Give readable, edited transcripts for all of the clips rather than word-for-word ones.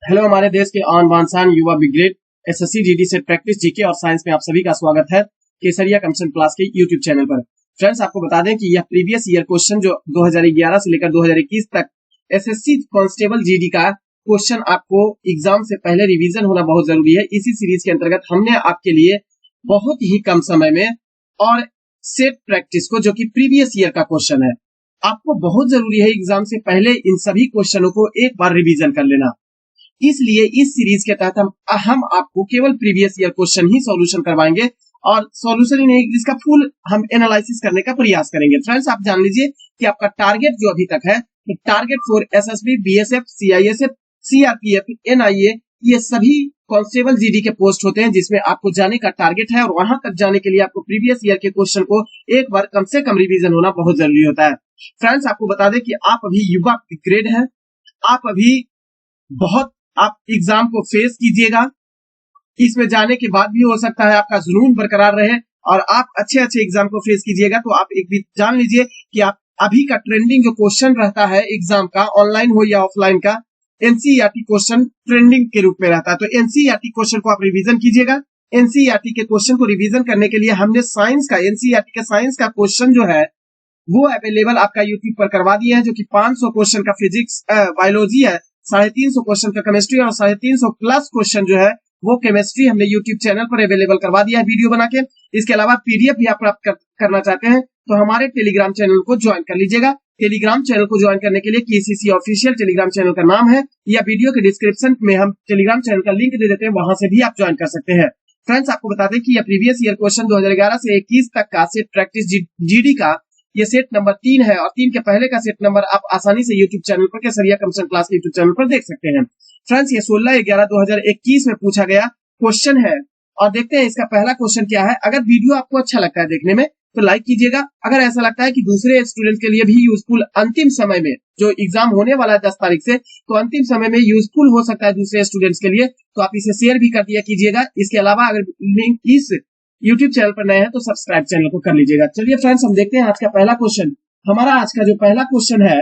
Hello हमारे देश के आन बान शान युवा ब्रिगेड एसएससी जीडी से प्रैक्टिस जीके और साइंस में आप सभी का स्वागत है केसरिया कमिशन क्लास के यूट्यूब चैनल पर। फ्रेंड्स, आपको बता दें कि यह प्रीवियस ईयर क्वेश्चन जो 2011 से लेकर 2021 तक एसएससी कांस्टेबल जीडी का क्वेश्चन आपको एग्जाम से पहले रिवीजन होना बहुत जरूरी है। इसी सीरीज के अंतर्गत हमने आपके लिए बहुत ही कम समय में और सेट प्रैक्टिस को, जो कि प्रीवियस ईयर का क्वेश्चन है, आपको बहुत जरूरी है एग्जाम से पहले इन सभी क्वेश्चनों को एक बार रिवीजन कर लेना। इसलिए इस सीरीज के तहत हम आपको केवल प्रीवियस ईयर क्वेश्चन ही सॉल्यूशन करवाएंगे और सॉल्यूशन ही नहीं, इसका फुल हम एनालिसिस करने का प्रयास करेंगे। फ्रेंड्स, आप जान लीजिए कि आपका टारगेट जो अभी तक है, target for SSB, BSF, CISF, CRPF, NIA, ये सभी कांस्टेबल जीडी के पोस्ट होते हैं जिसमें आपको जाने का टारगेट है और वहां तक जाने के लिए आपको प्रीवियस ईयर के क्वेश्चन को एक बार कम से कम रिवीजन होना बहुत जरूरी होता है। फ्रेंड्स, आपको बता दें कि आप अभी युवा ग्रेड है, आप अभी बहुत आप एग्जाम को फेस कीजिएगा। इसमें जाने के बाद भी हो सकता है आपका जुनून बरकरार रहे और आप अच्छे एग्जाम को फेस कीजिएगा। तो आप एक भी जान लीजिए कि आप अभी का ट्रेंडिंग जो क्वेश्चन रहता है एग्जाम का, ऑनलाइन हो या ऑफलाइन का, एनसीईआरटी क्वेश्चन ट्रेंडिंग के रूप में रहता है। तो एनसीईआरटी क्वेश्चन को आप रिवीजन कीजिएगा। एनसीईआरटी के क्वेश्चन को रिवीजन करने के लिए हमने साइंस का, एनसीईआरटी का साइंस का क्वेश्चन जो है वो अवेलेबल आपका यूट्यूब पर करवा दिया है, जो कि 500 क्वेश्चन का फिजिक्स बायोलॉजी है, 350 क्वेश्चन का केमिस्ट्री और 350 प्लस क्वेश्चन जो है वो केमिस्ट्री हमने यूट्यूब चैनल पर अवेलेबल करवा दिया है वीडियो बना के। इसके अलावा पीडीएफ भी आप प्राप्त करना चाहते हैं तो हमारे टेलीग्राम चैनल को ज्वाइन कर लीजिएगा। टेलीग्राम चैनल को ज्वाइन करने के लिए केसीसी ऑफिशियल टेलीग्राम चैनल का नाम है, या वीडियो के डिस्क्रिप्शन में हम टेलीग्राम चैनल का लिंक दे देते हैं, वहां से भी आप ज्वाइन कर सकते हैं। फ्रेंड्स, आपको बता दें कि यह प्रीवियस ईयर क्वेश्चन 2011 से 21 तक का सेट प्रैक्टिस जीडी का ये सेट नंबर 3 है और 3 के पहले का सेट नंबर आप आसानी से यूट्यूब चैनल पर, केसरिया कमिशन क्लास के यूट्यूब चैनल पर देख सकते हैं। फ्रेंड्स, ये 16/11/2021 में पूछा गया क्वेश्चन है और देखते हैं इसका पहला क्वेश्चन क्या है। अगर वीडियो आपको अच्छा लगता है देखने में तो लाइक कीजिएगा। अगर ऐसा लगता है कि दूसरे स्टूडेंट के लिए भी यूजफुल, अंतिम समय में जो एग्जाम होने वाला है 10 तारीख से, तो अंतिम समय में यूजफुल हो सकता है दूसरे स्टूडेंट्स के लिए, तो आप इसे शेयर भी कर दिया कीजिएगा। इसके अलावा अगर लिंक इस यूट्यूब चैनल पर नए हैं तो सब्सक्राइब चैनल को कर लीजिएगा। चलिए फ्रेंड्स, हम देखते हैं आज का पहला क्वेश्चन। हमारा आज का जो पहला क्वेश्चन है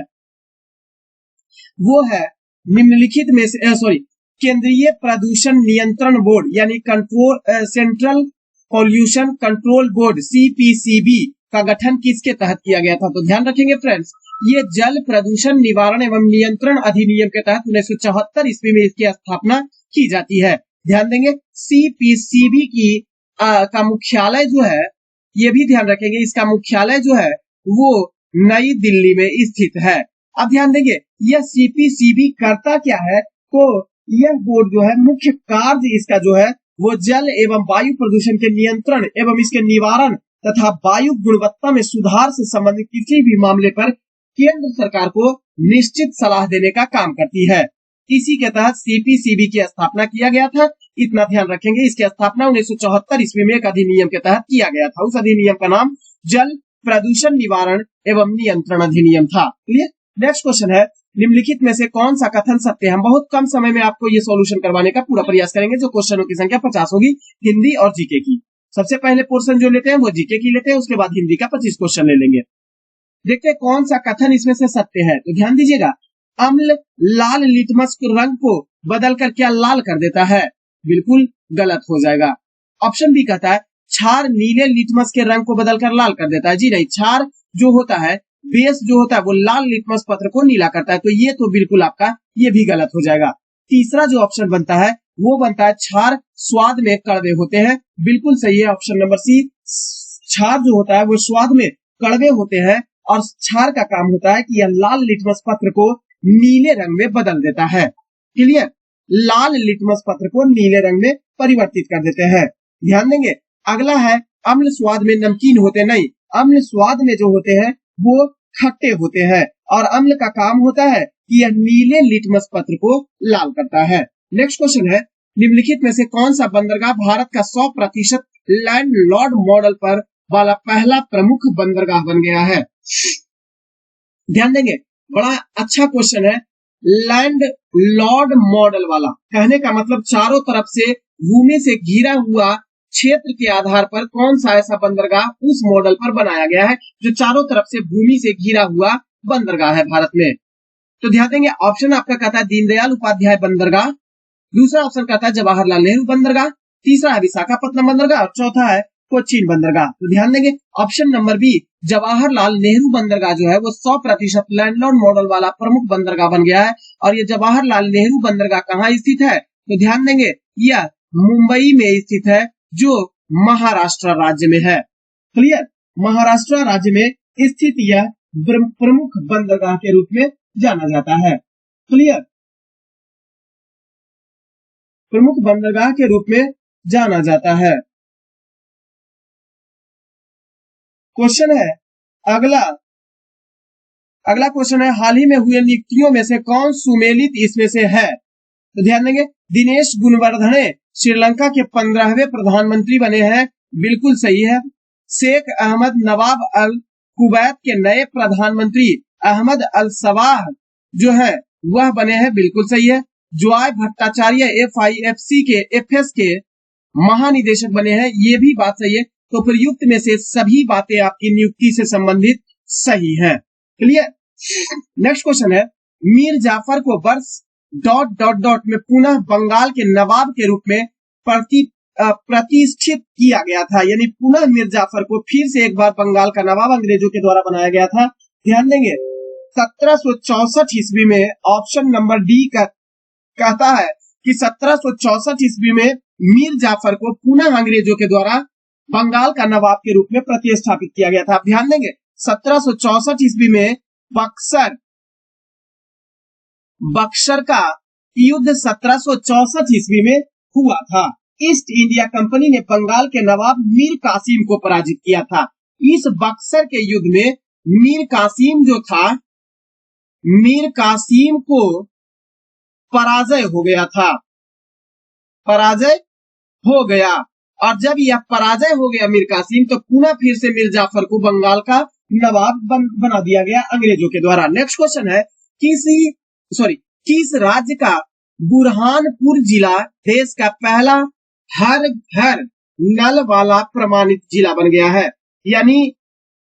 वो है निम्नलिखित में से केंद्रीय प्रदूषण नियंत्रण बोर्ड यानी control central pollution control board CPCB का गठन किसके तहत किया गया था। तो ध्यान रखेंगे फ्रेंड्स, ये जल प्रदूषण निवारण एवं नियंत्रण अधिनियम के तहत 1974 ईस्वी में इसकी स्थापना की जाती है। ध्यान देंगे, सीपीसीबी की का मुख्यालय जो है, ये भी ध्यान रखेंगे, इसका मुख्यालय जो है वो नई दिल्ली में स्थित है। अब ध्यान देंगे, यह सीपीसीबी करता क्या है, तो यह बोर्ड जो है मुख्य कार्य इसका जो है वो जल एवं वायु प्रदूषण के नियंत्रण एवं इसके निवारण तथा वायु गुणवत्ता में सुधार से संबंधित किसी भी मामले पर केंद्र सरकार को निश्चित सलाह देने का काम करती है। इसी के तहत सीपीसीबी की स्थापना किया गया था। इतना ध्यान रखेंगे, इसकी स्थापना 1974 ईस्वी में एक अधिनियम के तहत किया गया था। उस अधिनियम का नाम जल प्रदूषण निवारण एवं नियंत्रण अधिनियम था। क्लियर? नेक्स्ट क्वेश्चन है, निम्नलिखित में से कौन सा कथन सत्य है। हम बहुत कम समय में आपको ये सॉल्यूशन करवाने का पूरा प्रयास करेंगे, जो क्वेश्चनों की संख्या 50 होगी, हिंदी और जीके की। सबसे पहले पोर्शन जो लेते हैं वो जीके की लेते हैं, उसके बाद हिंदी का 25 क्वेश्चन ले लेंगे। देखते हैं कौन सा कथन इसमें से सत्य है। तो ध्यान दीजिएगा, अम्ल लाल लिटमस रंग को बदलकर क्या लाल कर देता है। बिल्कुल गलत हो जाएगा। ऑप्शन बी कहता है क्षार नीले लिटमस के रंग को बदलकर लाल कर देता है। जी नहीं, क्षार जो होता है, बेस जो होता है, वो लाल लिटमस पत्र को नीला करता है। तो ये तो बिल्कुल आपका ये भी गलत हो जाएगा। तीसरा जो ऑप्शन बनता है वो बनता है क्षार स्वाद में कड़वे होते हैं। बिल्कुल सही है ऑप्शन नंबर सी। क्षार जो होता है वो स्वाद में कड़वे होते हैं और क्षार का काम होता है कि यह लाल लिटमस पत्र को नीले रंग में बदल देता है। क्लियर? लाल लिटमस पत्र को नीले रंग में परिवर्तित कर देते हैं। ध्यान देंगे, अगला है अम्ल स्वाद में नमकीन होते नहीं, अम्ल स्वाद में जो होते हैं वो खट्टे होते हैं और अम्ल का काम होता है कि यह नीले लिटमस पत्र को लाल करता है। नेक्स्ट क्वेश्चन है, निम्नलिखित में से कौन सा बंदरगाह भारत का 100% लैंडलॉर्ड मॉडल पर वाला पहला प्रमुख बंदरगाह बन गया है। ध्यान देंगे, बड़ा अच्छा क्वेश्चन है। लैंड लॉर्ड मॉडल वाला कहने का मतलब चारों तरफ से भूमि से घिरा हुआ क्षेत्र के आधार पर कौन सा ऐसा बंदरगाह उस मॉडल पर बनाया गया है जो चारों तरफ से भूमि से घिरा हुआ बंदरगाह है भारत में। तो ध्यान देंगे, ऑप्शन आपका कहता है दीनदयाल उपाध्याय बंदरगाह, दूसरा ऑप्शन कहता है जवाहरलाल नेहरू बंदरगाह, तीसरा है विशाखापट्टनम बंदरगाह और चौथा है कोचीन बंदरगाह। तो ध्यान देंगे option number B Jawaharlal Nehru बंदरगाह जो है वो 100% लैंडलॉर्ड मॉडल वाला प्रमुख बंदरगाह बन गया है। और ये जवाहरलाल नेहरू बंदरगाह कहाँ स्थित है? तो ध्यान देंगे यह मुंबई में स्थित है जो महाराष्ट्र राज्य में है। क्लियर, महाराष्ट्र राज्य में स्थित यह प्रमुख बंदरगाह के रूप में जाना जाता है। क्लियर, प्रमुख बंदरगाह के रूप में जाना जाता है। क्वेश्चन है अगला क्वेश्चन है हाल ही में हुए नियुक्तियों में से कौन सुमेलित इसमें से है? तो ध्यान देंगे दिनेश गुणवर्धने श्रीलंका के 15वें प्रधानमंत्री बने हैं, बिल्कुल सही है। शेख अहमद नवाब अल कुवैत के नए प्रधानमंत्री अहमद अल सबाह जो है वह बने हैं, बिल्कुल सही है। जॉय भट्टाचार्य एफएस के महानिदेशक बने हैं, ये भी बात सही है। तो प्रयुक्त में से सभी बातें आपकी नियुक्ति से संबंधित सही है। क्लियर, नेक्स्ट क्वेश्चन है मीर जाफर को वर्ष ... में पुनः बंगाल के नवाब के रूप में प्रतिष्ठित किया गया था, यानी पुनः मीर जाफर को फिर से एक बार बंगाल का नवाब अंग्रेजों के द्वारा बनाया गया था। ध्यान देंगे 1764 ईस्वी में ऑप्शन नंबर डी का कहता है कि 1764 ईस्वी में मीर जाफर को पुनः अंग्रेजों के द्वारा बंगाल का नवाब के रूप में प्रतिष्ठापित किया गया था। आप ध्यान देंगे 1764 ईस्वी में बक्सर का युद्ध 1764 ईस्वी में हुआ था। ईस्ट इंडिया कंपनी ने बंगाल के नवाब मीर कासिम को पराजित किया था। इस बक्सर के युद्ध में मीर कासिम जो था, मीर कासिम को पराजय हो गया था, पराजय हो गया। और जब यह पराजय हो गया मीर कासिम, तो पुनः फिर से मीर जाफर को बंगाल का नवाब बना दिया गया अंग्रेजों के द्वारा। नेक्स्ट क्वेश्चन है किस राज्य का बुरहानपुर जिला देश का पहला हर घर नल वाला प्रमाणित जिला बन गया है? यानी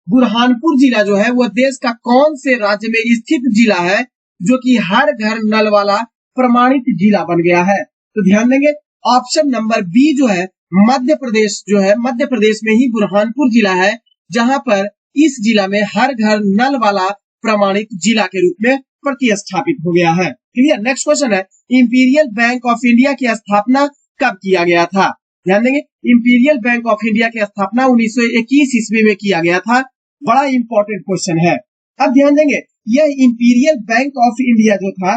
बुरहानपुर जिला जो है वो देश का कौन से राज्य में स्थित जिला है जो कि हर घर नल वाला प्रमाणित जिला बन गया है? तो ध्यान देंगे ऑप्शन नंबर बी जो है मध्य प्रदेश जो है, मध्य प्रदेश में ही बुरहानपुर जिला है जहां पर इस जिला में हर घर नल वाला प्रमाणित जिला के रूप में प्रतिस्थापित हो गया है। क्लियर, नेक्स्ट क्वेश्चन है इंपीरियल बैंक ऑफ इंडिया की स्थापना कब किया गया था? ध्यान देंगे इंपीरियल बैंक ऑफ इंडिया की स्थापना 1921 ईस्वी में किया गया था। बड़ा इंपॉर्टेंट क्वेश्चन है। अब ध्यान देंगे यह इंपीरियल बैंक ऑफ इंडिया जो था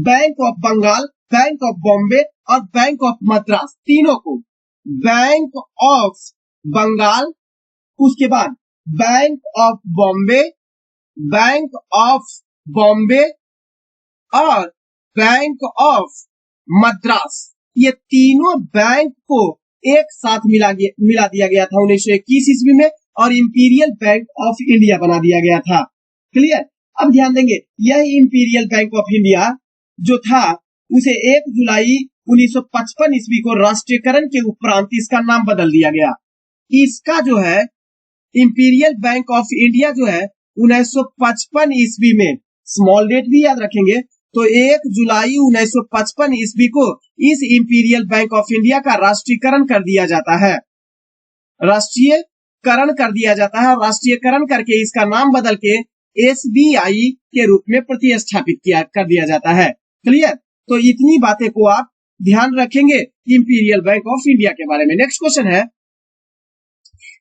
bank of Bengal, bank of Bombay और बैंक ऑफ मद्रास तीनों को, बैंक ऑफ बंगाल, उसके बाद bank of Bombay, bank of Bombay और बैंक ऑफ मद्रास, ये तीनों बैंक को एक साथ मिला दिया गया था 1921 ईस्वी में और इंपीरियल बैंक ऑफ इंडिया बना दिया गया था। क्लियर, अब ध्यान देंगे यह इंपीरियल बैंक ऑफ इंडिया जो था उसे 1 जुलाई 1955 ईस्वी को राष्ट्रीयकरण के उपरांत इसका नाम बदल दिया गया। इसका जो है इंपीरियल बैंक ऑफ इंडिया जो है 1955 ईस्वी में, स्मॉल डेट भी याद रखेंगे, तो 1 जुलाई 1955 ईस्वी को इस इंपीरियल बैंक ऑफ इंडिया का राष्ट्रीयकरण कर दिया जाता है, राष्ट्रीयकरण कर दिया जाता है। राष्ट्रीयकरण करके इसका नाम बदल के एसबीआई के रूप में प्रतिस्थापित कर दिया जाता है। क्लियर, तो इतनी बातें को आप ध्यान रखेंगे इंपीरियल बैंक ऑफ इंडिया के बारे में। नेक्स्ट क्वेश्चन है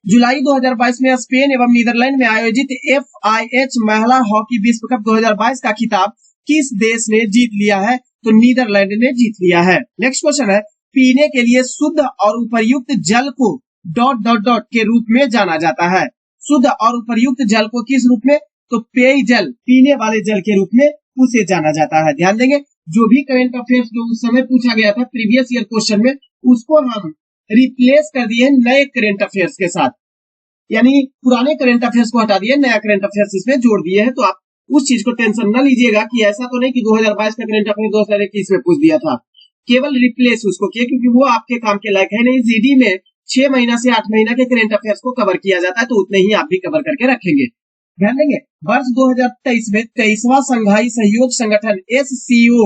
जुलाई 2022 में स्पेन एवं नीदरलैंड में आयोजित FIH महिला हॉकी विश्व कप 2022 का खिताब किस देश ने जीत लिया है? तो नीदरलैंड ने जीत लिया है। नेक्स्ट क्वेश्चन है पीने के लिए शुद्ध और उपर्युक्त जल को ... के रूप में जाना जाता है। शुद्ध और उपर्युक्त जल को किस रूप में? तो पेय जल, पीने वाले जल के रूप में उसे जाना जाता है। ध्यान देंगे जो भी करंट अफेयर्स जो उस समय पूछा गया था प्रीवियस ईयर क्वेश्चन में, उसको हम रिप्लेस कर दिए नए करंट अफेयर्स के साथ, यानी पुराने करंट अफेयर्स को हटा दिए, नया करंट अफेयर्स इसमें जोड़ दिए हैं। तो आप उस चीज को टेंशन न लीजिएगा कि ऐसा तो नहीं कि 2022 का करंट अफेयर 2021 में पूछ दिया था, केवल रिप्लेस उसको किया क्योंकि वो आपके काम के लायक है नहीं। जीडी में 6 महीना से 8 महीना के करंट अफेयर्स को कवर किया जाता है, तो उतने ही आप भी कवर करके रखेंगे। ध्यान देंगे वर्ष 2023 में 23वां संघाई सहयोग संगठन SCO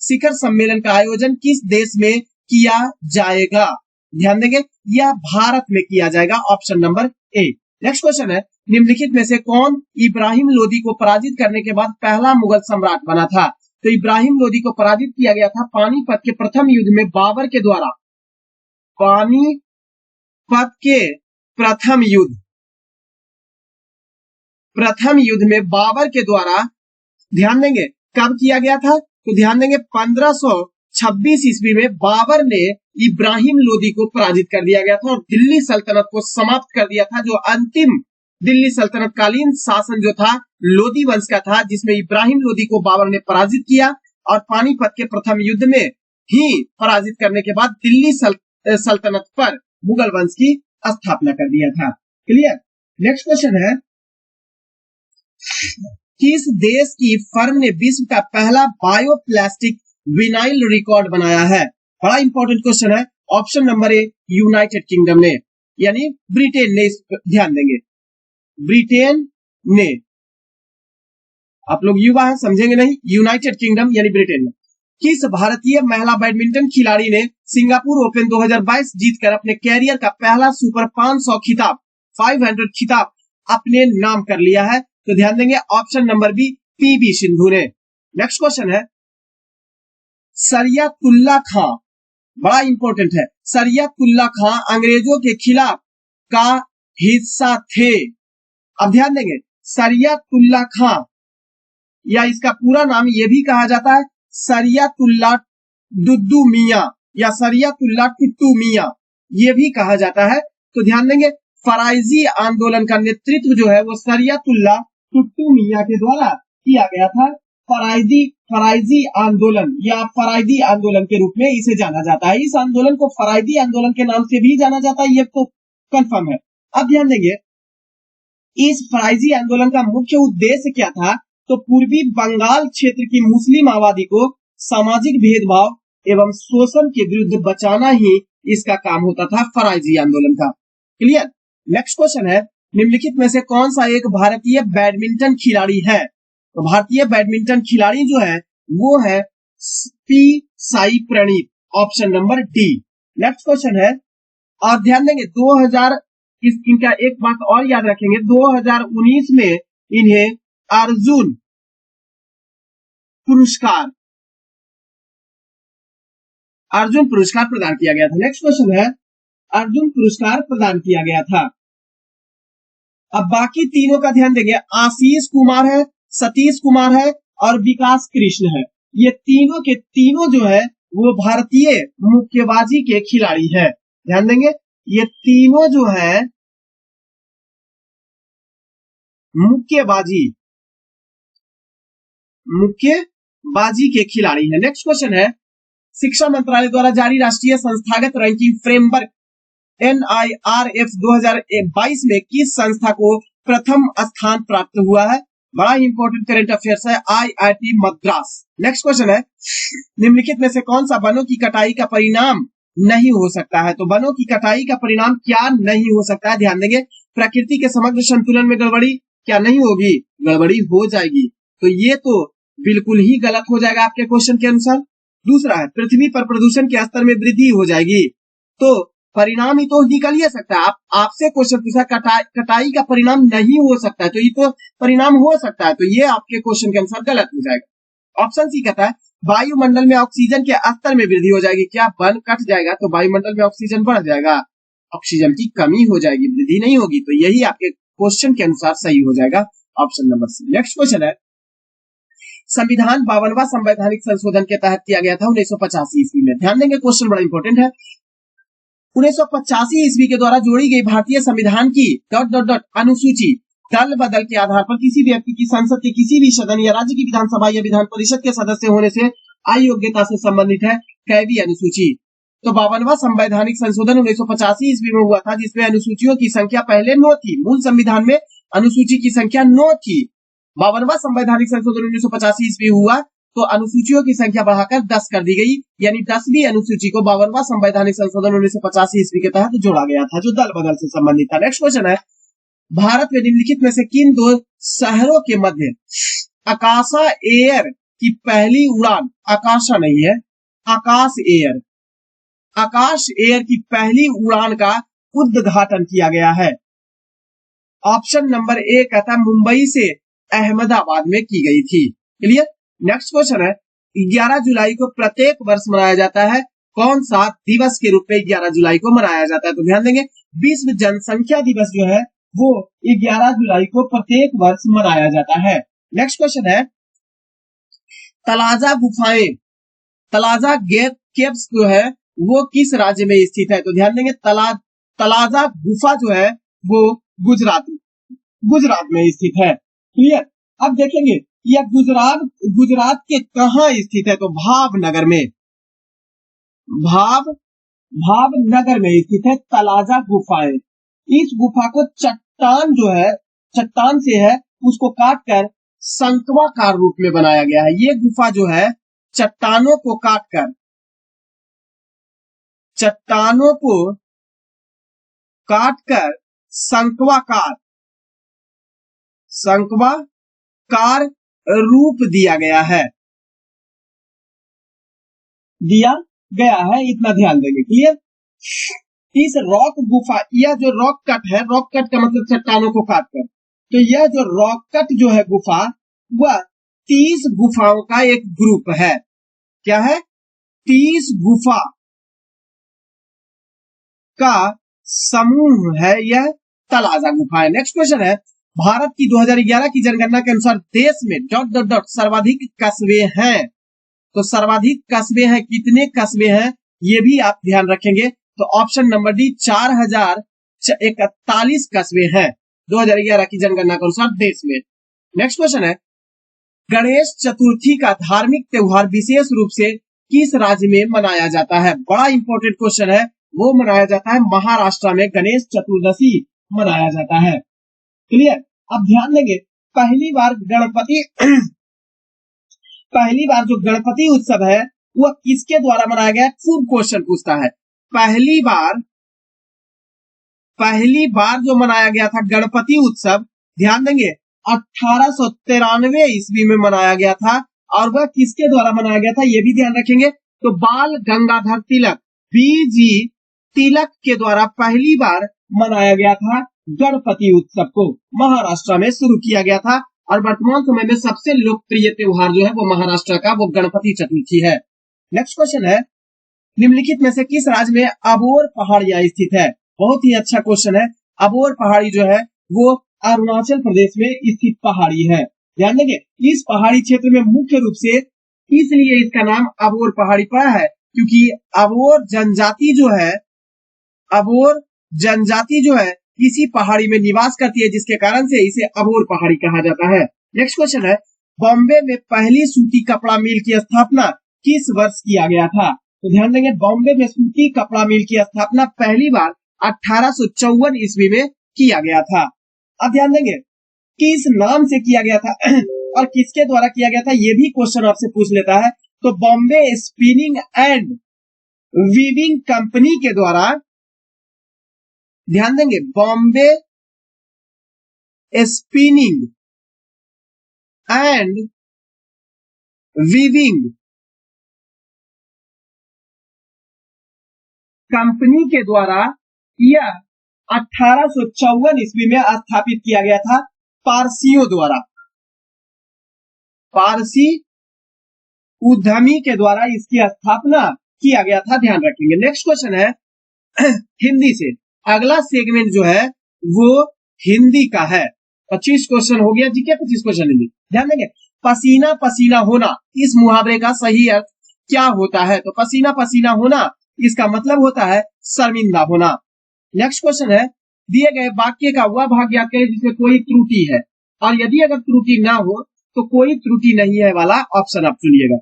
शिखर सम्मेलन का आयोजन किस देश में किया जाएगा? ध्यान देंगे, यह भारत में किया जाएगा, option number A. Next question है, निम्नलिखित में से कौन इब्राहिम लोदी को पराजित करने के बाद पहला मुगल सम्राट बना था? तो इब्राहिम लोदी को पराजित किया गया था पानीपत के प्रथम युद्ध में बाबर के द्वारा। पानीपत के प्रथम युद्ध में बाबर के द्वारा, ध्यान देंगे कब किया गया था? तो ध्यान देंगे 1526 ईस्वी में बाबर ने इब्राहिम लोदी को पराजित कर दिया गया था और दिल्ली सल्तनत को समाप्त कर दिया था। जो अंतिम दिल्ली सल्तनत कालीन शासन जो था लोदी वंश का था, जिसमें इब्राहिम लोदी को बाबर ने पराजित किया और पानीपत के प्रथम युद्ध में ही पराजित करने के बाद दिल्ली सल्तनत पर मुगल वंश की स्थापना कर दिया था। क्लियर? नेक्स्ट क्वेश्चन है, किस देश की फर्म ने विश्व का पहला बायोप्लास्टिक विनाइल रिकॉर्ड बनाया है? बड़ा इंपॉर्टेंट क्वेश्चन है। Option number A, United kingdom ने, यानी ब्रिटेन ने। ध्यान देंगे, ब्रिटेन ने। आप लोग युवा हैं, समझेंगे नहीं। यूनाइटेड किंगडम यानी ब्रिटेन ने। किस भारतीय महिला बैडमिंटन खिलाड़ी ने सिंगापुर ओपन 2022 जीतकर अपने कैरियर का पहला सुपर 500 खिताब 500 खिताब अपने नाम कर लिया है? तो ध्यान देंगे, option number B, PV Sindhu ने। नेक्स्ट क्वेश्चन है, सरियतुल्लाह खां, बड़ा इंपॉर्टेंट है, सरियतुल्लाह खां अंग्रेजों के खिलाफ का हिस्सा थे। अब ध्यान देंगे, सरियतुल्लाह खां, या इसका पूरा नाम यह भी कहा जाता है सरियतुल्लाह दुद्दू मियां या सरियतुल्लाह टुट्टू मियां, यह भी कहा जाता है। तो ध्यान देंगे, फराइजी आंदोलन का नेतृत्व जो है वो सरियतुल्लाह टुट्टू मियां के द्वारा किया गया था। फराइजी आंदोलन या फराइदी आंदोलन के रूप में इसे जाना जाता है। इस आंदोलन को फराइदी आंदोलन के नाम से भी जाना जाता है, ये तो कंफर्म है। अब ध्यान देंगे, इस फराइजी आंदोलन का मुख्य उद्देश्य क्या था? तो पूर्वी बंगाल क्षेत्र की मुस्लिम आबादी को सामाजिक भेदभाव एवं शोषण के विरुद्ध बचाना ही इसका काम होता था, फराइजी आंदोलन का। क्लियर? नेक्स्ट क्वेश्चन है, निम्नलिखित में से कौन सा एक भारतीय बैडमिंटन खिलाड़ी है? तो भारतीय बैडमिंटन खिलाड़ी जो है वो है P Sai Praneeth, option number D. Next question है, और ध्यान देंगे 2000 इनका एक बात और याद रखेंगे, 2019 में इन्हें अर्जुन पुरस्कार प्रदान किया गया था। नेक्स्ट क्वेश्चन है, अर्जुन पुरस्कार प्रदान किया गया था। अब बाकी तीनों का ध्यान देंगे, आशीष कुमार है, सतीश कुमार है और विकास कृष्ण है। ये तीनों के तीनों जो है वो भारतीय मुक्केबाजी के खिलाड़ी है। ध्यान देंगे, ये तीनों जो है मुक्केबाजी के खिलाड़ी है। नेक्स्ट क्वेश्चन है, शिक्षा मंत्रालय द्वारा जारी राष्ट्रीय संस्थागत रैंकिंग फ्रेमवर्क NIRF 2022 में किस संस्था को प्रथम स्थान प्राप्त हुआ है? बड़ा इंपॉर्टेंट करंट अफेयर्स है, IIT मद्रास। नेक्स्ट क्वेश्चन है, निम्नलिखित में से कौन सा वनों की कटाई का परिणाम नहीं हो सकता है? तो वनों की कटाई का परिणाम क्या नहीं हो सकता है? ध्यान देंगे, प्रकृति के समग्र संतुलन में गड़बड़ी क्या नहीं होगी? गड़बड़ी हो जाएगी। तो ये तो बिल्कुल ही गलत हो जाएगा आपके क्वेश्चन के अनुसार। दूसरा है, पृथ्वी पर प्रदूषण के स्तर में वृद्धि हो जाएगी। तो परिणाम ही तो निकल ही सकता है। आपसे क्वेश्चन पूछा कटाई का परिणाम नहीं हो सकता है, तो ये तो परिणाम हो सकता है, तो ये आपके क्वेश्चन के अनुसार गलत हो जाएगा। ऑप्शन सी कहता है वायुमंडल में ऑक्सीजन के स्तर में वृद्धि हो जाएगी। क्या वन कट जाएगा तो वायुमंडल में ऑक्सीजन बढ़ जाएगा? ऑक्सीजन की कमी हो जाएगी, वृद्धि नहीं होगी। तो यही आपके क्वेश्चन के अनुसार सही हो जाएगा, option number C. Next question है, संविधान 52वां संवैधानिक संशोधन के तहत किया गया था 1985 ईस्वी में। ध्यान देंगे, क्वेश्चन बड़ा इंपॉर्टेंट है। 1985 ईस्वी के द्वारा जोड़ी गई भारतीय संविधान की ... अनुसूची दल बदल के आधार पर किसी व्यक्ति की संसद के किसी भी सदन या राज्य की विधानसभा या विधान परिषद के सदस्य होने से अयोग्यता से संबंधित है। कैवी अनुसूची? तो 52वां संवैधानिक संशोधन 1985 ईस्वी में हुआ था, जिसमें अनुसूचियों की संख्या पहले 9 थी। मूल संविधान में अनुसूची की संख्या 9 थी। 52वां संवैधानिक संशोधन 1985 ईस्वी हुआ तो अनुसूचियों की संख्या बढ़ाकर 10 कर दी गई, यानी 10वीं अनुसूची को 52वां संवैधानिक संशोधन 1985 ईस्वी के तहत जोड़ा गया था, जो दल बदल से संबंधित था। नेक्स्ट क्वेश्चन है, भारत में निम्नलिखित में से किन दो शहरों के मध्य अकाशा एयर की पहली उड़ान, आकाशा नहीं है, आकाश एयर, आकाश एयर की पहली उड़ान का उद्घाटन किया गया है? ऑप्शन नंबर ए कहता है मुंबई से अहमदाबाद में की गई थी। क्लियर। नेक्स्ट क्वेश्चन है 11 जुलाई को प्रत्येक वर्ष मनाया जाता है कौन सा दिवस के रूप में 11 जुलाई को मनाया जाता है? तो ध्यान देंगे विश्व जनसंख्या दिवस जो है वो 11 जुलाई को प्रत्येक वर्ष मनाया जाता है। नेक्स्ट क्वेश्चन है तलाजा गुफाएं, तलाजा केव्स जो है वो किस राज्य में स्थित है? तो ध्यान देंगे तलाजा गुफा जो है वो गुजरात में स्थित है। क्लियर। अब देखेंगे यह गुजरात के कहां स्थित है? तो भावनगर में, भावनगर में स्थित है तलाजा गुफाएं। इस गुफा को चट्टान जो है, चट्टान से है उसको काटकर शंक्वाकार रूप में बनाया गया है। ये गुफा जो है चट्टानों को काटकर शंक्वाकार रूप दिया गया है, इतना ध्यान देंगे। क्लियर। इस रॉक गुफा, यह जो रॉक कट है, रॉक कट का मतलब चट्टानों को काटकर, तो यह जो रॉक कट जो है गुफा, वह 30 गुफाओं का एक ग्रुप है। क्या है? 30 गुफा का समूह है यह तलाजा गुफा है। नेक्स्ट क्वेश्चन है भारत की 2011 की जनगणना के अनुसार देश में ... सर्वाधिक कस्बे हैं। तो सर्वाधिक कस्बे हैं, कितने कस्बे हैं ये भी आप ध्यान रखेंगे। तो ऑप्शन नंबर डी 4041 कस्बे हैं 2011 की जनगणना के अनुसार देश में। नेक्स्ट क्वेश्चन है गणेश चतुर्थी का धार्मिक त्योहार विशेष रूप से किस राज्य में मनाया जाता है? बड़ा इंपॉर्टेंट क्वेश्चन है। वो मनाया जाता है महाराष्ट्र में, गणेश चतुर्दशी मनाया जाता है। क्लियर। अब ध्यान देंगे पहली बार जो गणपति उत्सव है वह किसके द्वारा मनाया गया? खूब क्वेश्चन पूछता है। पहली बार जो मनाया गया था गणपति उत्सव, ध्यान देंगे 1893 ईस्वी में मनाया गया था। और वह किसके द्वारा मनाया गया था ये भी ध्यान रखेंगे। तो बाल गंगाधर तिलक, बीजी तिलक के द्वारा पहली बार मनाया गया था गणपति उत्सव को, महाराष्ट्र में शुरू किया गया था। और वर्तमान समय में सबसे लोकप्रिय त्योहार जो है वो महाराष्ट्र का वो गणपति चतुर्थी है। नेक्स्ट क्वेश्चन है निम्नलिखित में से किस राज्य में अबोर पहाड़ियां स्थित है? बहुत ही अच्छा क्वेश्चन है। अबोर पहाड़ी जो है वो अरुणाचल प्रदेश में स्थित पहाड़ी है। ध्यान देंगे इस पहाड़ी क्षेत्र में मुख्य रूप से इसलिए इसका नाम अबोर पहाड़ी पड़ा है क्योंकि अबोर जनजाति जो है इसी पहाड़ी में निवास करती है, जिसके कारण से इसे अबोर पहाड़ी कहा जाता है। नेक्स्ट क्वेश्चन है बॉम्बे में पहली सूती कपड़ा मिल की स्थापना किस वर्ष किया गया था? तो ध्यान देंगे बॉम्बे में सूती कपड़ा मिल की स्थापना पहली बार 1854 ईस्वी में किया गया था। अब ध्यान देंगे किस नाम से किया गया था और किसके द्वारा किया गया था ये भी क्वेश्चन आपसे पूछ लेता है। तो Bombay spinning and weaving company के द्वारा, ध्यान देंगे Bombay spinning and weaving company के द्वारा यह 1854 ईस्वी में स्थापित किया गया था पारसियों द्वारा, पारसी उद्यमी के द्वारा इसकी स्थापना किया गया था। ध्यान रखेंगे। नेक्स्ट क्वेश्चन है हिंदी से, अगला सेगमेंट जो है वो हिंदी का है। 25 क्वेश्चन हो गया जीके, 25 क्वेश्चन हिंदी। ध्यान देंगे पसीना पसीना होना इस मुहावरे का सही अर्थ क्या होता है? तो पसीना पसीना होना इसका मतलब होता है शर्मिंदा होना। नेक्स्ट क्वेश्चन है दिए गए वाक्य का वह भाग याद करें जिसमें कोई त्रुटि है और यदि अगर त्रुटि ना हो तो कोई त्रुटि नहीं है वाला ऑप्शन आप चुनिएगा।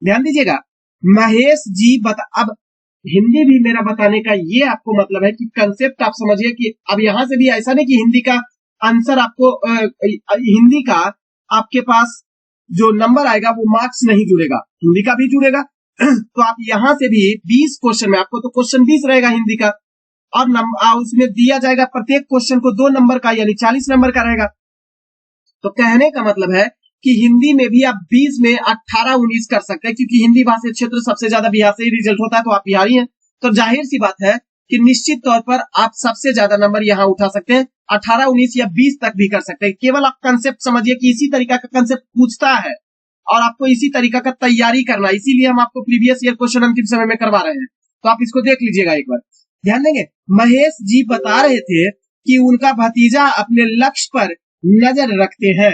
ध्यान दीजिएगा महेश जी अब हिंदी भी मेरा बताने का ये आपको मतलब है कि कंसेप्ट आप समझिए कि अब यहां से भी ऐसा नहीं कि हिंदी का आंसर आपको हिंदी का आपके पास जो नंबर आएगा वो मार्क्स नहीं जुड़ेगा, हिंदी का भी जुड़ेगा। तो आप यहां से भी 20 क्वेश्चन में आपको तो क्वेश्चन 20 रहेगा हिंदी का और उसमें दिया जाएगा प्रत्येक क्वेश्चन को 2 नंबर का यानी 40 नंबर का रहेगा। तो कहने का मतलब है कि हिंदी में भी आप 20 में 18-19 कर सकते हैं, क्योंकि हिंदी भाषा क्षेत्र सबसे ज्यादा बिहार से ही रिजल्ट होता है, तो आप बिहारी हैं, तो जाहिर सी बात है कि निश्चित तौर पर आप सबसे ज्यादा नंबर यहाँ उठा सकते हैं, 18-19 या 20 तक भी कर सकते हैं। केवल आप कंसेप्ट समझिए कि इसी तरीका का कंसेप्ट पूछता है और आपको इसी तरीका का तैयारी करना है, इसीलिए हम आपको प्रीवियस ईयर क्वेश्चन अंतिम समय में करवा रहे हैं। तो आप इसको देख लीजिएगा एक बार, ध्यान देंगे। महेश जी बता रहे थे कि उनका भतीजा अपने लक्ष्य पर नजर रखते हैं,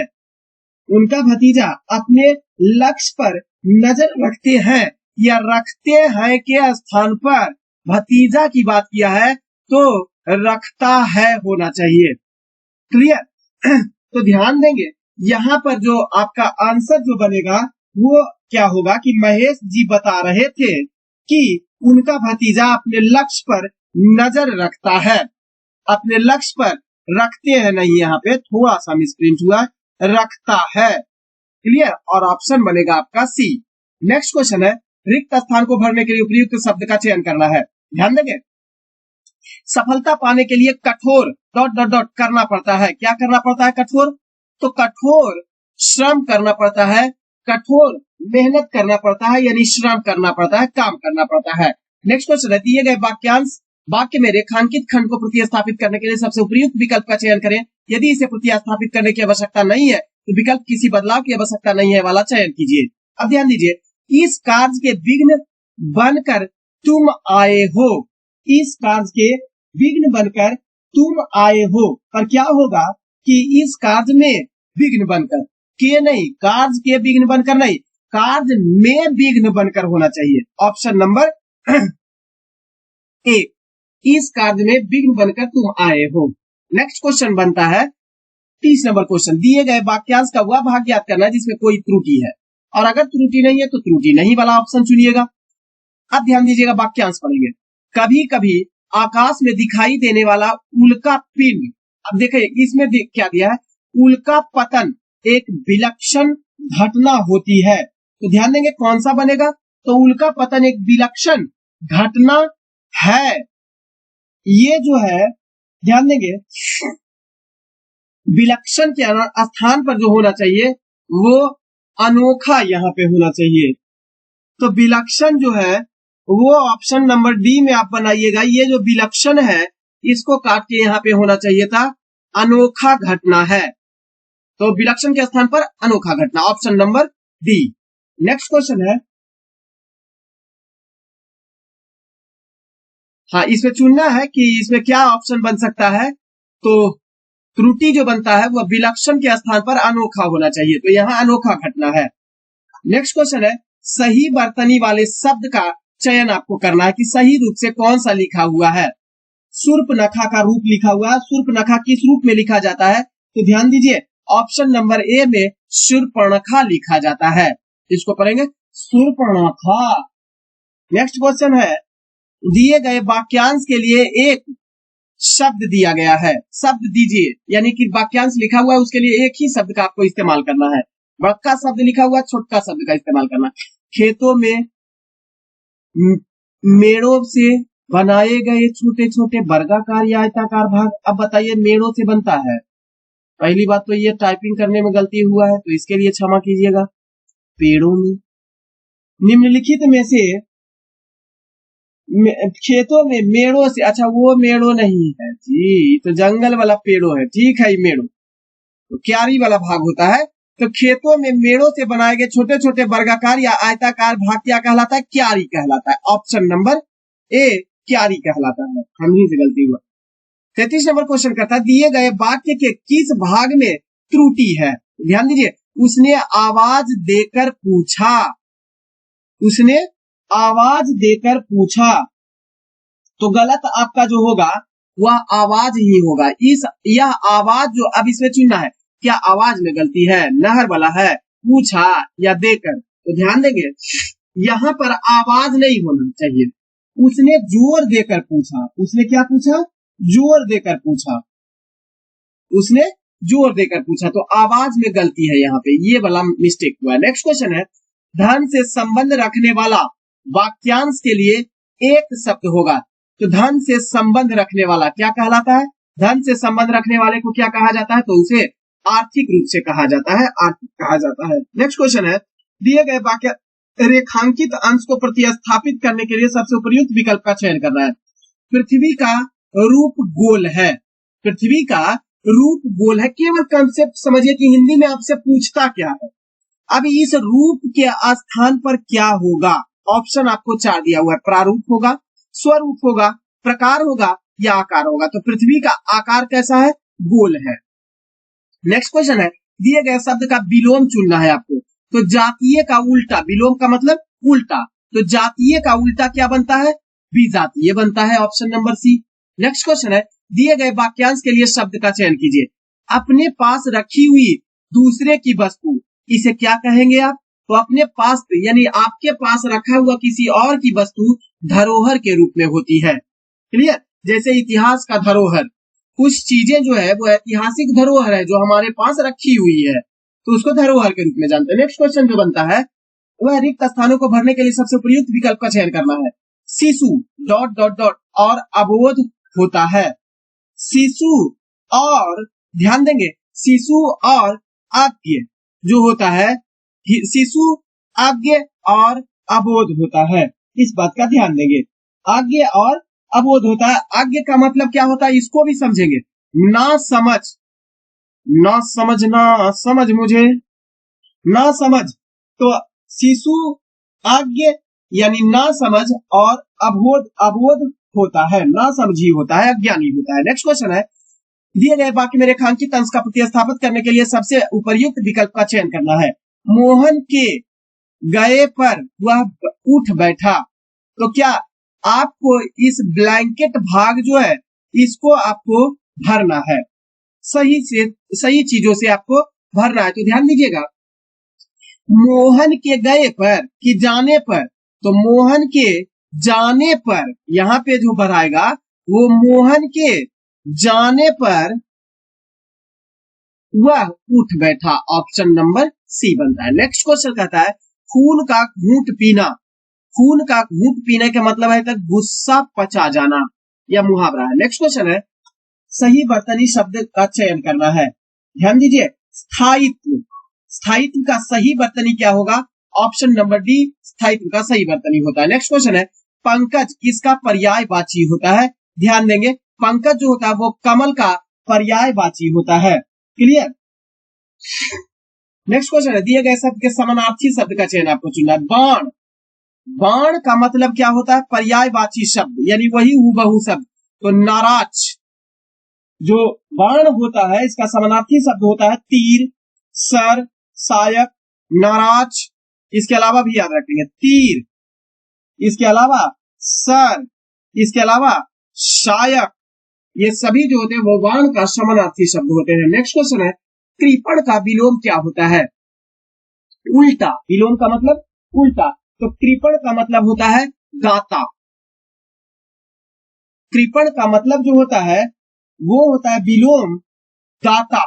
उनका भतीजा अपने लक्ष्य पर नजर रखते हैं या रखते हैं के स्थान पर भतीजा की बात किया है, तो रखता है होना चाहिए। क्लियर? तो ध्यान देंगे यहाँ पर जो आपका आंसर जो बनेगा वो क्या होगा कि महेश जी बता रहे थे कि उनका भतीजा अपने लक्ष्य पर नजर रखता है, अपने लक्ष्य पर रखते हैं नहीं, यहाँ पे थोड़ा सा मिसप्रिंट हुआ, रखता है। क्लियर? और ऑप्शन बनेगा आपका सी। नेक्स्ट क्वेश्चन है, रिक्त स्थान को भरने के लिए उपयुक्त शब्द का चयन करना है। ध्यान देंगे, सफलता पाने के लिए कठोर ... करना पड़ता है। क्या करना पड़ता है? कठोर। तो कठोर श्रम करना पड़ता है, कठोर मेहनत करना पड़ता है, यानी श्रम करना पड़ता है, काम करना पड़ता है। नेक्स्ट क्वेश्चन है, दिए गए वाक्यांश वाक्य में रेखांकित खंड को प्रतिस्थापित करने के लिए सबसे उपयुक्त विकल्प का चयन करें। यदि इसे प्रतिस्थापित करने की आवश्यकता नहीं है तो विकल्प किसी बदलाव की आवश्यकता नहीं है वाला चयन कीजिए। अब ध्यान दीजिए, इस कार्य के विघ्न बनकर तुम आए हो, इस कार्य के विघ्न बनकर तुम आए हो, पर क्या होगा कि इस कार्य में विघ्न बनकर, के नहीं, कार्य के विघ्न बनकर नहीं, कार्य में विघ्न बनकर होना चाहिए। ऑप्शन नंबर ए, इस कार्य में विघ्न बनकर तुम आए हो। नेक्स्ट क्वेश्चन बनता है 30 नंबर क्वेश्चन, दिए गए वाक्यांश का वह भाग ज्ञात करना है जिसमें कोई त्रुटि है, और अगर त्रुटि नहीं है तो त्रुटि नहीं वाला ऑप्शन चुनिएगा। अब ध्यान दीजिएगा, वाक्यांश पढ़ेंगे। कभी कभी आकाश में दिखाई देने वाला उल्का पिंड, अब देखिए इसमें क्या दिया है, उल्का पतन एक विलक्षण घटना होती है, तो ध्यान देंगे कौन सा बनेगा, तो उल्का पतन एक विलक्षण घटना है। ये जो है ध्यान देंगे, विलक्षण के स्थान पर जो होना चाहिए वो अनोखा यहाँ पे होना चाहिए, तो विलक्षण जो है वो ऑप्शन नंबर डी में आप बनाइएगा। ये जो विलक्षण है इसको काट के यहाँ पे होना चाहिए था अनोखा घटना है, तो विलक्षण के स्थान पर अनोखा घटना, option number D. Next question है, हाँ इसमें चुनना है कि इसमें क्या ऑप्शन बन सकता है, तो त्रुटि जो बनता है वह विलक्षण के स्थान पर अनोखा होना चाहिए, तो यहाँ अनोखा घटना है। नेक्स्ट क्वेश्चन है, सही वर्तनी वाले शब्द का चयन आपको करना है कि सही रूप से कौन सा लिखा हुआ है। शूर्पणखा का रूप लिखा हुआ है, शूर्पणखा किस रूप में लिखा जाता है, तो ध्यान दीजिए ऑप्शन नंबर ए में शूर्पणखा लिखा जाता है, इसको पढ़ेंगे शूर्पणखा। नेक्स्ट क्वेश्चन है, दिए गए वाक्यांश के लिए एक शब्द दिया गया है, शब्द दीजिए, यानी कि वाक्यांश लिखा हुआ है उसके लिए एक ही शब्द का आपको इस्तेमाल करना है। बड़का शब्द लिखा हुआ है, छोटा शब्द का इस्तेमाल करना। खेतों में मेड़ों से बनाए गए छोटे छोटे वर्गाकार या आयताकार भाग, अब बताइए मेड़ों से बनता है, पहली बात तो ये टाइपिंग करने में गलती हुआ है तो इसके लिए क्षमा कीजिएगा। पेड़ों में, निम्नलिखित में से खेतों में मेड़ों से, अच्छा वो मेड़ों नहीं है जी, तो जंगल वाला पेड़ों है, ठीक है, ये मेड़ों तो क्यारी वाला भाग होता है। तो खेतों में मेड़ों से बनाए गए छोटे छोटे वर्गाकार या आयताकार भाग क्या कहलाता है, क्यारी कहलाता है। ऑप्शन नंबर ए क्यारी कहलाता है, हम ही से गलती हुआ। 33 नंबर क्वेश्चन करता है, दिए गए वाक्य के किस भाग में त्रुटि है। ध्यान दीजिए, उसने आवाज देकर पूछा, उसने आवाज देकर पूछा, तो गलत आपका जो होगा वह आवाज ही होगा। यह आवाज जो अब इसमें चुनना है, क्या आवाज में गलती है, नहर वाला है, पूछा या देकर, तो ध्यान देंगे यहाँ पर आवाज नहीं होना चाहिए, उसने जोर देकर पूछा। उसने क्या पूछा, जोर देकर पूछा, उसने जोर देकर पूछा, तो आवाज में गलती है यहाँ पे, ये वाला मिस्टेक हुआ। नेक्स्ट क्वेश्चन है, धन से संबंध रखने वाला वाक्यांश के लिए एक शब्द होगा, तो धन से संबंध रखने वाला क्या कहलाता है, धन से संबंध रखने वाले को क्या कहा जाता है, तो उसे आर्थिक रूप से कहा जाता है, आर्थिक कहा जाता है। नेक्स्ट क्वेश्चन है, दिए गए वाक्य रेखांकित अंश को प्रतिस्थापित करने के लिए सबसे उपयुक्त विकल्प का चयन करना है। पृथ्वी का रूप गोल है, पृथ्वी का रूप गोल है। केवल कंसेप्ट समझिए कि हिंदी में आपसे पूछता क्या है। अब इस रूप के स्थान पर क्या होगा? ऑप्शन आपको 4 दिया हुआ है, प्रारूप होगा, स्वरूप होगा, प्रकार होगा या आकार होगा। तो पृथ्वी का आकार कैसा है? गोल है। नेक्स्ट क्वेश्चन है, दिए गए शब्द का विलोम चुनना है आपको। तो जातीय का उल्टा, विलोम का मतलब उल्टा, तो जातीय का उल्टा क्या बनता है? विजातीय बनता है, option number C. Next question है, दिए गए वाक्यांश के लिए शब्द का चयन कीजिए। अपने पास रखी हुई दूसरे की वस्तु, इसे क्या कहेंगे आप? तो अपने पास यानी आपके पास रखा हुआ किसी और की वस्तु धरोहर के रूप में होती है। क्लियर? जैसे इतिहास का धरोहर, कुछ चीजें जो है वो ऐतिहासिक धरोहर है जो हमारे पास रखी हुई है, तो उसको धरोहर के रूप में जानते हैं। नेक्स्ट क्वेश्चन जो बनता है वह रिक्त स्थानों को भरने के लिए सबसे उपयुक्त विकल्प का चयन करना है। शिशु ... और अबोध होता है। शिशु और, ध्यान देंगे, शिशु और आज्ञ जो होता है, शिशु, आज्ञ और अबोध होता है। इस बात का ध्यान देंगे, आज्ञ और अबोध होता है। आज्ञ का मतलब क्या होता है इसको भी समझेंगे। ना समझ, ना समझना, समझ मुझे, ना समझ, तो शिशु, आज्ञ यानी ना समझ, और अबोध, अबोध होता है, ना समझी होता है, अज्ञानी होता है। नेक्स्ट क्वेश्चन है, दिए गए वाक्य में रेखांकित अंश का प्रतिस्थापित करने के लिए सबसे उपयुक्त विकल्प का चयन करना है। मोहन के गए पर वह उठ बैठा, तो क्या आपको इस ब्लैंकेट भाग जो है इसको आपको भरना है, सही से सही चीजों से आपको भरना है। तो ध्यान दीजिएगा, मोहन के गए पर कि जाने पर, तो मोहन के जाने पर यहां पे जो भराएगा वो मोहन के जाने पर वह उठ बैठा, ऑप्शन नंबर सी बनता है। नेक्स्ट क्वेश्चन कहता है, खून का घूंट पीना। खून का घूंट पीने का मतलब है तक गुस्सा पचा जाना या मुहावरा है। नेक्स्ट क्वेश्चन है, सही वर्तनी शब्द का चयन करना है। ध्यान दीजिए, स्थायित्व, स्थायित्व का सही वर्तनी क्या होगा? ऑप्शन नंबर डी स्थायित्व का सही वर्तनी होता है। नेक्स्ट क्वेश्चन है, पंकज किसका पर्यायवाची होता है? ध्यान देंगे, पंकज जो होता है वो कमल का पर्यायवाची होता है। क्लियर? नेक्स्ट क्वेश्चन है, दिए गए शब्द के समानार्थी शब्द का चयन आपको चुनना है। बाण, बाण का मतलब क्या होता है? पर्यायवाची शब्द, यानी वही हूबहू शब्द। तो नाराज, जो बाण होता है इसका समानार्थी शब्द होता है तीर, सर, सायक, नाराज। इसके अलावा भी याद रखेंगे तीर, इसके अलावा सर, इसके अलावा शायक, ये सभी जो होते हैं वो बाण का समानार्थी शब्द होते हैं। नेक्स्ट क्वेश्चन है, कृपण का विलोम क्या होता है? उल्टा, विलोम का मतलब उल्टा, तो कृपण का मतलब होता है दाता। कृपण का मतलब जो होता है वो होता है विलोम दाता।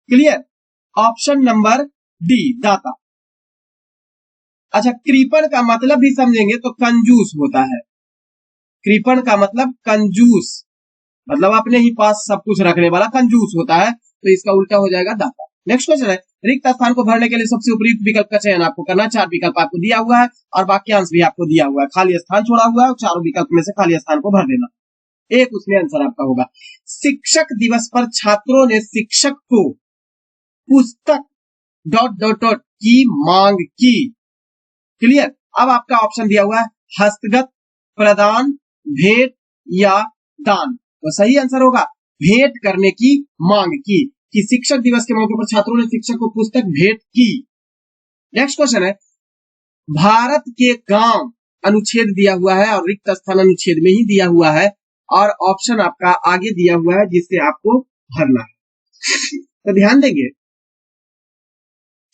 क्लियर? ऑप्शन नंबर डी दाता। अच्छा, कृपण का मतलब भी समझेंगे तो कंजूस होता है। कृपण का मतलब कंजूस, मतलब अपने ही पास सब कुछ रखने वाला कंजूस होता है, तो इसका उल्टा हो जाएगा दाता। नेक्स्ट क्वेश्चन है, रिक्त स्थान को भरने के लिए सबसे उपयुक्त विकल्प का चयन आपको करना है। 4 विकल्प आपको दिया हुआ है और वाक्यांश भी आपको दिया हुआ है, खाली स्थान छोड़ा हुआ है और चारों विकल्प में से खाली स्थान को भर देना, एक उसमें आंसर आपका होगा। शिक्षक दिवस पर छात्रों ने शिक्षक को पुस्तक ... की मांग की। क्लियर? अब आपका ऑप्शन दिया हुआ है हस्तगत, प्रदान, भेंट या दान, तो सही आंसर होगा भेंट करने की मांग की, कि शिक्षक दिवस के मौके पर छात्रों ने शिक्षक को पुस्तक भेंट की। नेक्स्ट क्वेश्चन है, भारत के गांव अनुच्छेद दिया हुआ है और रिक्त स्थान अनुच्छेद में ही दिया हुआ है, और ऑप्शन आपका आगे दिया हुआ है जिससे आपको भरना है। तो ध्यान देंगे,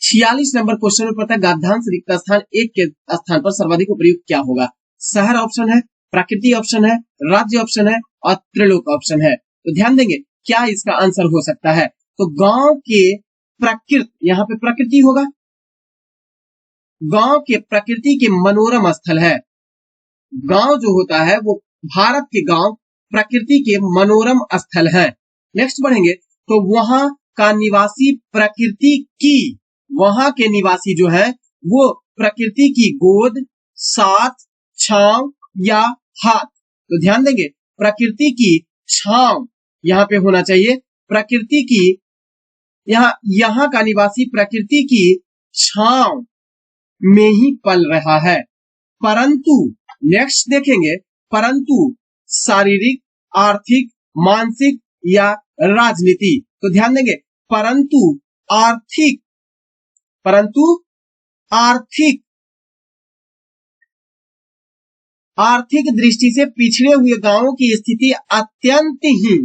46 नंबर क्वेश्चन में पता है गद्यांश रिक्त स्थान एक के स्थान पर सर्वाधिक उपयुक्त क्या होगा? शहर ऑप्शन है, प्रकृति ऑप्शन है, राज्य ऑप्शन है और त्रिलोक ऑप्शन है। तो ध्यान देंगे क्या इसका आंसर हो सकता है? तो गांव के प्रकृति, यहां पे प्रकृति होगा, गांव के प्रकृति के मनोरम स्थल है। गांव जो होता है वो भारत के गांव प्रकृति के मनोरम स्थल है। नेक्स्ट बढ़ेंगे, तो वहां का निवासी प्रकृति की, वहां के निवासी जो है वो प्रकृति की गोद, साथ, छांव या हाथ। तो ध्यान देंगे, प्रकृति की छांव यहाँ पे होना चाहिए, प्रकृति की, यहाँ का निवासी प्रकृति की छांव में ही पल रहा है। परंतु नेक्स्ट देखेंगे, परंतु शारीरिक, आर्थिक, मानसिक या राजनीति। तो ध्यान देंगे, परंतु आर्थिक, आर्थिक दृष्टि से पिछड़े हुए गांवों की स्थिति अत्यंत ही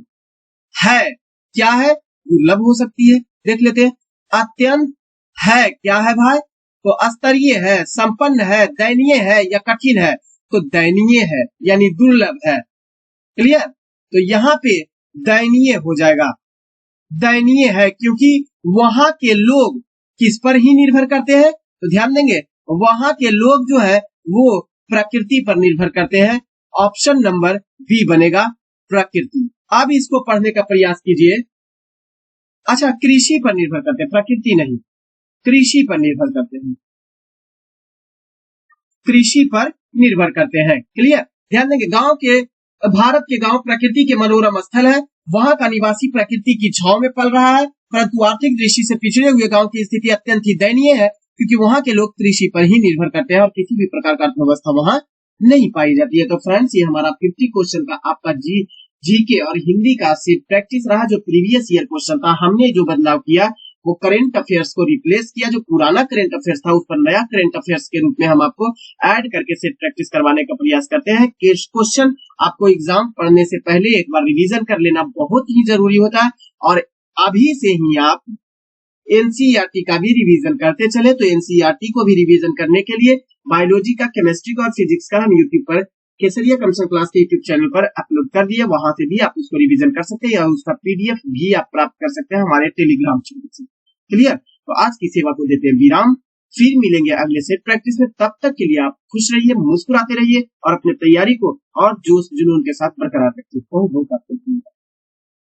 है, क्या है, दुर्लभ हो सकती है। देख लेते हैं, अत्यंत है क्या है भाई, तो स्तरीय है, संपन्न है, दयनीय है या कठिन है। तो दयनीय है यानी दुर्लभ है। क्लियर, तो यहाँ पे दयनीय हो जाएगा, दयनीय है क्योंकि वहां के लोग किस पर ही निर्भर करते हैं। तो ध्यान देंगे, वहां के लोग जो है वो प्रकृति पर निर्भर करते हैं। ऑप्शन नंबर बी बनेगा, प्रकृति। अब इसको पढ़ने का प्रयास कीजिए। अच्छा, कृषि पर निर्भर करते हैं, प्रकृति नहीं, कृषि पर निर्भर करते हैं, कृषि पर निर्भर करते हैं। क्लियर, ध्यान देंगे, गांव के, भारत के गांव प्रकृति के मनोरम स्थल है, वहां का निवासी प्रकृति की छांव में पल रहा है, परंतु आर्थिक दृष्टि से पिछड़े हुए गांव की स्थिति अत्यंत ही दयनीय है क्योंकि वहां के लोग कृषि पर ही निर्भर करते हैं और किसी भी प्रकार का अर्थव्यवस्था वहां नहीं पाई जाती है। तो फ्रेंड्स, ये हमारा 50 क्वेश्चन का आपका जीके और हिंदी का सिर्फ प्रैक्टिस रहा। जो प्रीवियस ईयर क्वेश्चन था, हमने जो बदलाव किया वो करंट अफेयर्स को रिप्लेस किया, जो पुराना करंट अफेयर्स था उस पर नया करंट अफेयर्स के रूप में हम आपको ऐड करके सेट प्रैक्टिस करवाने का प्रयास करते हैं। क्वेश्चन आपको एग्जाम पढ़ने से पहले एक बार रिवीजन कर लेना बहुत ही जरूरी होता है, और अभी से ही आप एनसीईआरटी का भी रिवीजन करते चले। तो एनसीईआरटी को भी रिवीजन करने के लिए बायोलॉजी का, केमिस्ट्री का और फिजिक्स का हम यूट्यूब पर केसरिया कमिश्न क्लास के यूट्यूब चैनल पर अपलोड कर दिए, वहां से भी आप उसको रिवीजन कर सकते हैं या उसका पीडीएफ भी आप प्राप्त कर सकते हैं हमारे टेलीग्राम चैनल से। क्लियर, तो आज की सेवा को देते हैं विराम, फिर मिलेंगे अगले सेट प्रैक्टिस में। तब तक के लिए आप खुश रहिए, मुस्कुराते रहिए और अपने तैयारी को और जोश जुनून के साथ बरकरार रखिए। बहुत बहुत आपको धन्यवाद।